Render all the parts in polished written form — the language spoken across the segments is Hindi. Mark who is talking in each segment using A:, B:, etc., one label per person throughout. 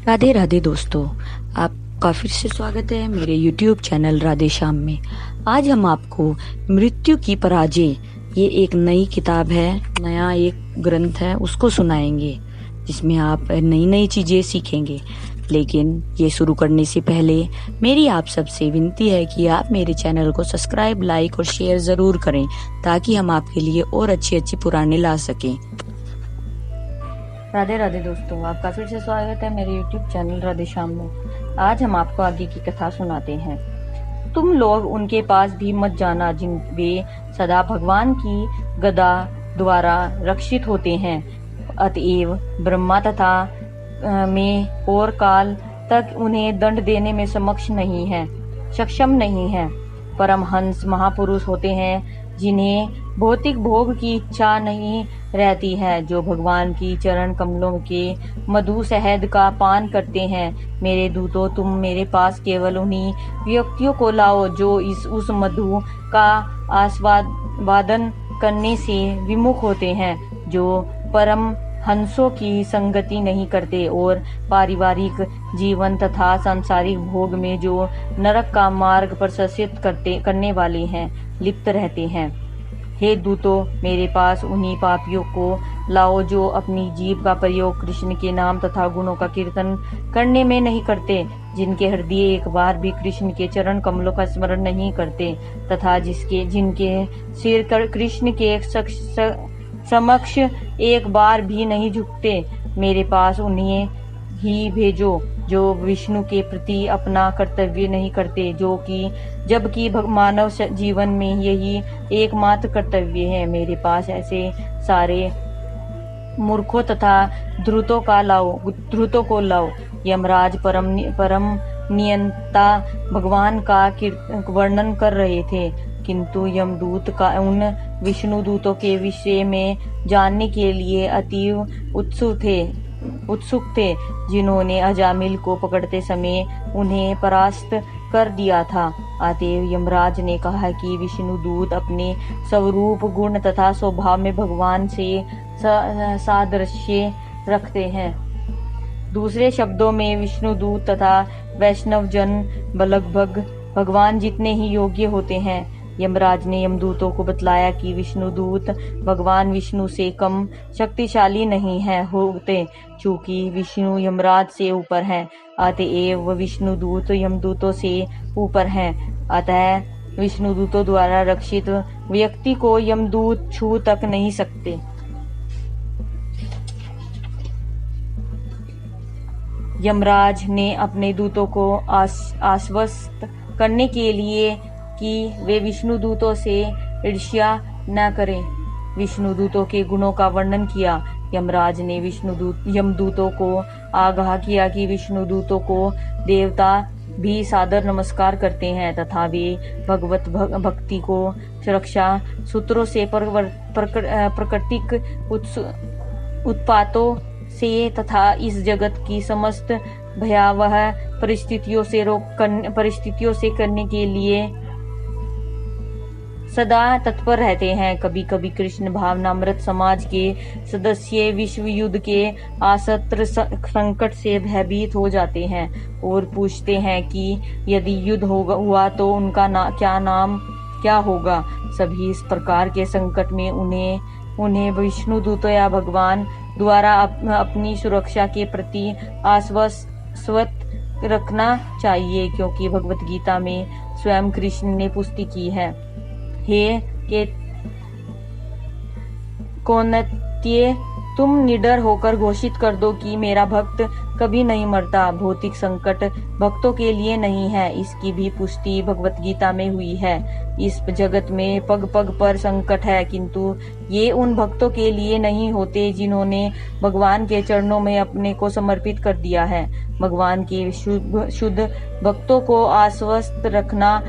A: राधे राधे दोस्तों, आपका फिर से स्वागत है मेरे YouTube चैनल राधे श्याम में। आज हम आपको मृत्यु की पराजय, ये एक नई किताब है, नया एक ग्रंथ है, उसको सुनाएंगे जिसमें आप नई नई चीज़ें सीखेंगे। लेकिन ये शुरू करने से पहले मेरी आप सबसे विनती है कि आप मेरे चैनल को सब्सक्राइब, लाइक और शेयर ज़रूर करें ताकि हम आपके लिए और अच्छी अच्छी पुराने ला सकें। राधे राधे दोस्तों, आपका फिर से स्वागत है मेरे YouTube चैनल राधे श्याम में। आज हम आपको आगे की कथा सुनाते हैं। तुम लोग उनके पास भी मत जाना जिन वे सदा भगवान की गदा द्वारा रक्षित होते हैं। अतएव ब्रह्मा तथा में और काल तक उन्हें दंड देने में सक्षम नहीं है। परमहंस महापुरुष होते हैं जिन्हें भौतिक भोग की इच्छा नहीं रहती है, जो भगवान की चरण कमलों के मधु शहद का पान करते हैं। मेरे दूतों, तुम मेरे पास केवल उन्हीं व्यक्तियों को लाओ जो उस मधु का आस्वादन करने से विमुख होते हैं, जो परम हंसों की संगति नहीं करते और पारिवारिक जीवन तथा सांसारिक भोग में जो नरक का मार्ग प्रशस्त करने वाले हैं लिप्त रहते हैं। हे दूतों, मेरे पास उन्हीं पापियों को लाओ जो अपनी जीभ का प्रयोग कृष्ण के नाम तथा गुणों का कीर्तन करने में नहीं करते, जिनके हृदय एक बार भी कृष्ण के चरण कमलों का स्मरण नहीं करते तथा जिनके सिर कृष्ण के समक्ष एक बार भी नहीं झुकते। मेरे पास उन्हें ही भेजो जो विष्णु के प्रति अपना कर्तव्य नहीं करते, जबकि मानव जीवन में यही एकमात्र कर्तव्य है। मेरे पास ऐसे सारे मूर्खों तथा ध्रुतों को लाओ। यमराज परम नियंता भगवान का वर्णन कर रहे थे, किंतु यमदूत का उन विष्णु दूतों के विषय में जानने के लिए अतीव उत्सुक थे जिन्होंने अजामिल को पकड़ते समय उन्हें परास्त कर दिया था। अतएव यमराज ने कहा कि विष्णु दूत अपने स्वरूप, गुण तथा स्वभाव में भगवान से सादृश्य रखते हैं। दूसरे शब्दों में विष्णु दूत तथा वैष्णव जन लगभग भगवान जितने ही योग्य होते हैं। यमराज ने यमदूतों को बतलाया कि विष्णुदूत भगवान विष्णु से कम शक्तिशाली नहीं होते, चूंकि विष्णु यमराज से ऊपर हैं। अतएव विष्णुदूत यमदूतों से ऊपर हैं। अतः विष्णुदूतों द्वारा रक्षित व्यक्ति को यमदूत छू तक नहीं सकते। यमराज ने अपने दूतों को आश्वस्त करने के लिए कि वे विष्णु दूतों से ईर्ष्या न करें, विष्णु दूतों के गुणों का वर्णन किया। यमराज ने यमदूतों को आगाह किया कि विष्णु दूतों को देवता भी सादर नमस्कार करते हैं तथा वे भगवत भक्ति को सुरक्षा सूत्रों से प्राकृतिक उत्पातों से तथा इस जगत की समस्त भयावह परिस्थितियों से करने के लिए सदा तत्पर रहते हैं। कभी कभी कृष्ण भावनामृत समाज के सदस्य विश्व युद्ध के आसत्र संकट से भयभीत हो जाते हैं और पूछते हैं कि यदि युद्ध हुआ तो उनका क्या होगा। सभी इस प्रकार के संकट में उन्हें विष्णु दूतों या भगवान द्वारा अपनी सुरक्षा के प्रति आश्वस्त रखना चाहिए, क्योंकि भगवत गीता में स्वयं कृष्ण ने पुष्टि की है। हे कौन्तेय, तुम निडर होकर घोषित कर दो कि मेरा भक्त कभी नहीं मरता। भौतिक संकट भक्तों के लिए नहीं है, इसकी भी पुष्टि भगवत गीता में हुई है। इस जगत में पग पग पर संकट है, किंतु ये उन भक्तों के लिए नहीं होते जिन्होंने भगवान के चरणों में अपने को समर्पित कर दिया है। भगवान के शुद्ध भक्तों को आश्वस्त रखना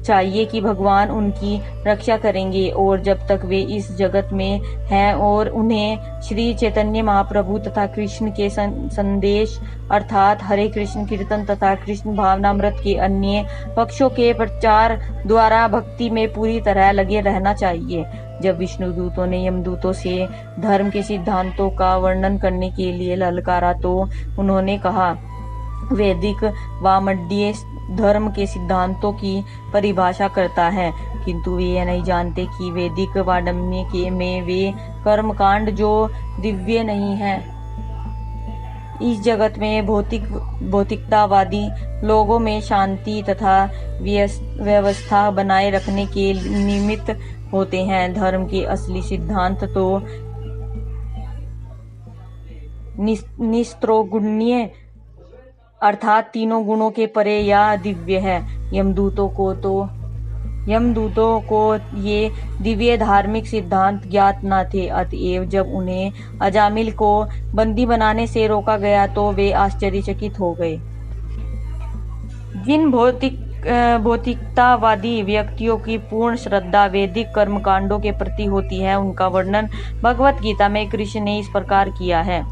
A: चाहिए कि भगवान उनकी रक्षा करेंगे, और जब तक वे इस जगत में हैं और उन्हें श्री चैतन्य महाप्रभु तथा कृष्ण के संदेश अर्थात हरे कृष्ण कीर्तन तथा कृष्ण भावनामृत के अन्य पक्षों के प्रचार द्वारा भक्ति में पूरी तरह लगे रहना चाहिए। जब विष्णुदूतों ने यमदूतों से धर्म के सिद्धांतों का वर्णन करने के लिए ललकारा तो उन्होंने कहा, वैदिक वामड्य धर्म के सिद्धांतों की परिभाषा करता है, किंतु वे यह नहीं जानते कि वैदिक वाङ्मय के में वे कर्मकांड जो दिव्य नहीं है। इस जगत में भौतिकतावादी लोगों में शांति तथा व्यवस्था बनाए रखने के निमित्त होते हैं। धर्म के असली सिद्धांत तो निस्त्रोगुण्य अर्थात तीनों गुणों के परे या दिव्य है। यमदूतों को ये दिव्य धार्मिक सिद्धांत ज्ञात न थे, अतएव जब उन्हें अजामिल को बंदी बनाने से रोका गया तो वे आश्चर्यचकित हो गए। जिन भौतिकतावादी व्यक्तियों की पूर्ण श्रद्धा वैदिक कर्मकांडों के प्रति होती है, उनका वर्णन भगवत गीता में कृष्ण ने इस प्रकार किया है।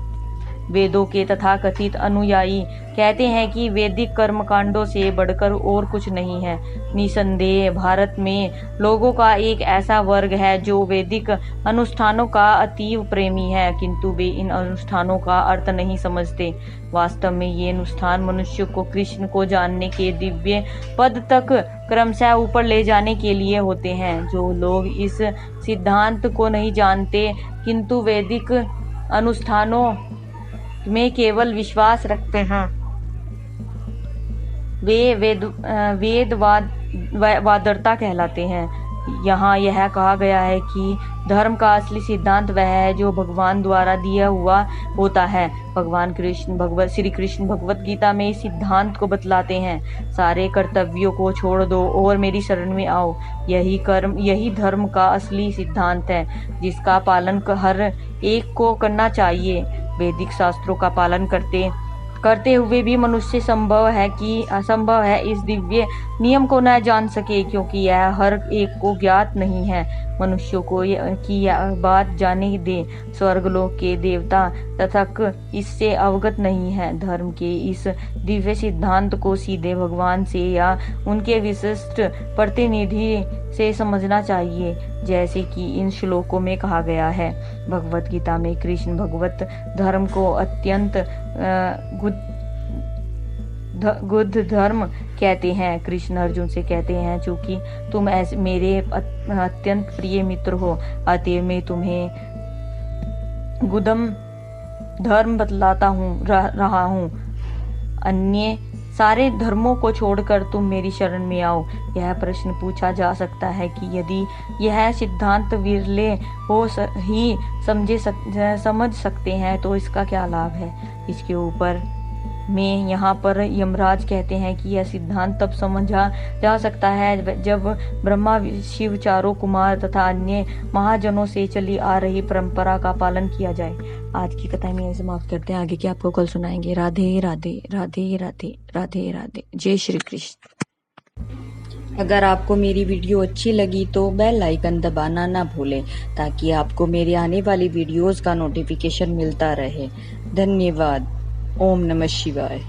A: वेदों के तथाकथित अनुयायी कहते हैं कि वैदिक कर्मकांडों से बढ़कर और कुछ नहीं है। निसंदेह भारत में लोगों का एक ऐसा वर्ग है जो वैदिक अनुष्ठानों का अतीव प्रेमी है, किंतु वे इन अनुष्ठानों का अर्थ नहीं समझते। वास्तव में ये अनुष्ठान मनुष्य को कृष्ण को जानने के दिव्य पद तक क्रमशः ऊपर ले जाने के लिए होते हैं। जो लोग इस सिद्धांत को नहीं जानते किंतु वैदिक अनुष्ठानों में केवल विश्वास रखते हैं, वे वेदवादरता कहलाते हैं। यहाँ यह कहा गया है कि धर्म का असली सिद्धांत वह है जो भगवान द्वारा दिया हुआ होता है। भगवान श्री कृष्ण भगवत गीता में इस सिद्धांत को बतलाते हैं, सारे कर्तव्यों को छोड़ दो और मेरी शरण में आओ। यही धर्म का असली सिद्धांत है, जिसका पालन हर एक को करना चाहिए। वैदिक शास्त्रों का पालन करते हुए भी मनुष्य असंभव है इस दिव्य नियम को न जान सके, क्योंकि यह हर एक को ज्ञात नहीं है। मनुष्यों को की यह बात जाने दे, स्वर्गलोक के देवता तथक इससे अवगत नहीं है। धर्म के इस दिव्य सिद्धांत को सीधे भगवान से या उनके विशिष्ट प्रतिनिधि से समझना चाहिए, जैसे कि इन श्लोकों में कहा गया है। भगवत गीता में कृष्ण भगवत धर्म को अत्यंत गुद धर्म कहते हैं। कृष्ण अर्जुन से कहते हैं, चूंकि तुम ऐसे मेरे अत्यंत प्रिय मित्र हो, अतएव मैं तुम्हें गुदम धर्म बतलाता रहा हूँ। अन्य सारे धर्मों को छोड़कर तुम मेरी शरण में आओ। यह प्रश्न पूछा जा सकता है कि यदि यह सिद्धांत विरले हो ही समझ सकते हैं तो इसका क्या लाभ है। इसके ऊपर में यहाँ पर यमराज कहते हैं कि यह सिद्धांत तब समझा जा सकता है जब ब्रह्मा शिव चारों कुमार तथा अन्य महाजनों से चली आ रही परंपरा का पालन किया जाए। आज की कथा में समाप्त करते हैं, आगे की आपको कल सुनाएंगे। राधे राधे राधे राधे राधे राधे। जय श्री कृष्ण। अगर आपको मेरी वीडियो अच्छी लगी तो बेल आइकन दबाना ना भूलें, ताकि आपको मेरे आने वाली वीडियोस का नोटिफिकेशन मिलता रहे। धन्यवाद। ओम नमः शिवाय।